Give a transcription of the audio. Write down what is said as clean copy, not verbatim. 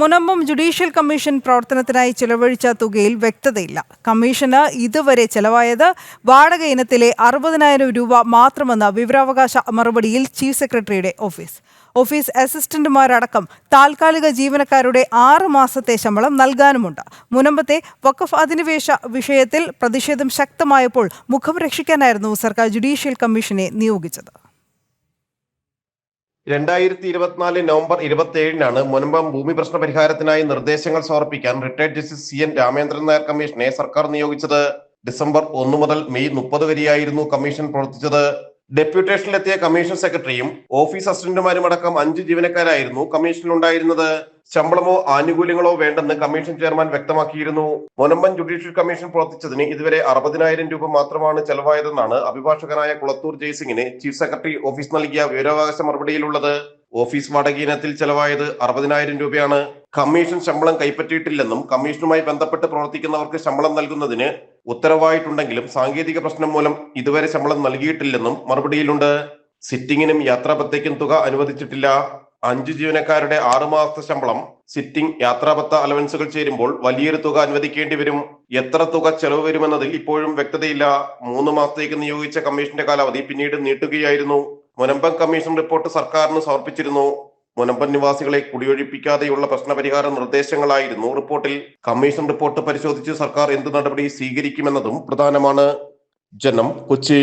Munambam judicial commission പ്രവർത്തനത്തിനായി ചെലവഴിച്ച തുകയിൽ വ്യക്തതയില്ല. കമ്മീഷന് ഇതുവരെ ചെലവായത് വാടക ഇനത്തിലെ 60,000 രൂപ മാത്രമെന്ന വിവരാവകാശ മറുപടിയിൽ ചീഫ് സെക്രട്ടറിയുടെ ഓഫീസ് അസിസ്റ്റന്റുമാരടക്കം താൽക്കാലിക ജീവനക്കാരുടെ 6 മാസത്തെ ശമ്പളം നൽകാനുമുണ്ട്. മുനമ്പത്തെ വഖഫ് അധിനിവേശ വിഷയത്തിൽ പ്രതിഷേധം ശക്തമായപ്പോൾ മുഖം രക്ഷിക്കാനായിരുന്നു സർക്കാർ ജുഡീഷ്യൽ കമ്മീഷനെ നിയോഗിച്ചത്. 2024 നവംബർ 27-നാണ് മുനമ്പം ഭൂമി പ്രശ്ന പരിഹാരത്തിനായി നിർദ്ദേശങ്ങൾ സമർപ്പിക്കാൻ retired justice CN Ramendran Nair കമ്മീഷനെ സർക്കാർ നിയോഗിച്ചത്. ഡിസംബർ 1 മുതൽ മെയ് 30 വരെയായിരുന്നു കമ്മീഷൻ പ്രവർത്തിച്ചത്. ഡെപ്യൂട്ടേഷനിലെത്തിയ കമ്മീഷൻ സെക്രട്ടറിയും ഓഫീസ് അസിസ്റ്റന്റുമാരും അടക്കം 5 ജീവനക്കാരായിരുന്നു കമ്മീഷനിലുണ്ടായിരുന്നത്. ശമ്പളമോ ആനുകൂല്യങ്ങളോ വേണ്ടെന്ന് കമ്മീഷൻ ചെയർമാൻ വ്യക്തമാക്കിയിരുന്നു. മുനമ്പം ജുഡീഷ്യൽ കമ്മീഷൻ പ്രവർത്തിച്ചതിന് ഇതുവരെ 60,000 രൂപ മാത്രമാണ് ചെലവായതെന്നാണ് അഭിഭാഷകനായ കുളത്തൂർ ജയ്സിംഗിന് ചീഫ് സെക്രട്ടറി ഓഫീസ് നൽകിയ വിവരാവകാശ മറുപടിയിലുള്ളത്. ഓഫീസ് വാടക ഇനത്തിൽ ചെലവായത് 60,000 രൂപയാണ്. കമ്മീഷൻ ശമ്പളം കൈപ്പറ്റിയിട്ടില്ലെന്നും കമ്മീഷനുമായി ബന്ധപ്പെട്ട് പ്രവർത്തിക്കുന്നവർക്ക് ശമ്പളം നൽകുന്നതിന് ഉത്തരവായിട്ടുണ്ടെങ്കിലും സാങ്കേതിക പ്രശ്നം മൂലം ഇതുവരെ ശമ്പളം നൽകിയിട്ടില്ലെന്നും മറുപടിയിലുണ്ട്. സിറ്റിംഗിനും യാത്രാപത്തേക്കും തുക അനുവദിച്ചിട്ടില്ല. 5 ജീവനക്കാരുടെ 6 മാസത്തെ ശമ്പളം, സിറ്റിംഗ്, യാത്രാപത്ത അലവൻസുകൾ ചേരുമ്പോൾ വലിയൊരു തുക അനുവദിക്കേണ്ടി വരും. എത്ര തുക ചെലവ് വരുമെന്നതിൽ ഇപ്പോഴും വ്യക്തതയില്ല. 3 മാസത്തേക്ക് നിയോഗിച്ച കമ്മീഷന്റെ കാലാവധി പിന്നീട് നീട്ടുകയായിരുന്നു. മുനമ്പം കമ്മീഷൻ റിപ്പോർട്ട് സർക്കാരിന് സമർപ്പിച്ചിരുന്നു. മുനമ്പം നിവാസികളെ കുടിയൊഴിപ്പിക്കാതെയുള്ള പ്രശ്നപരിഹാര നിർദ്ദേശങ്ങളായിരുന്നു റിപ്പോർട്ടിൽ. കമ്മീഷൻ റിപ്പോർട്ട് പരിശോധിച്ച് സർക്കാർ എന്ത് നടപടി സ്വീകരിക്കുമെന്നതും പ്രധാനമാണ്. ജനം, കൊച്ചി.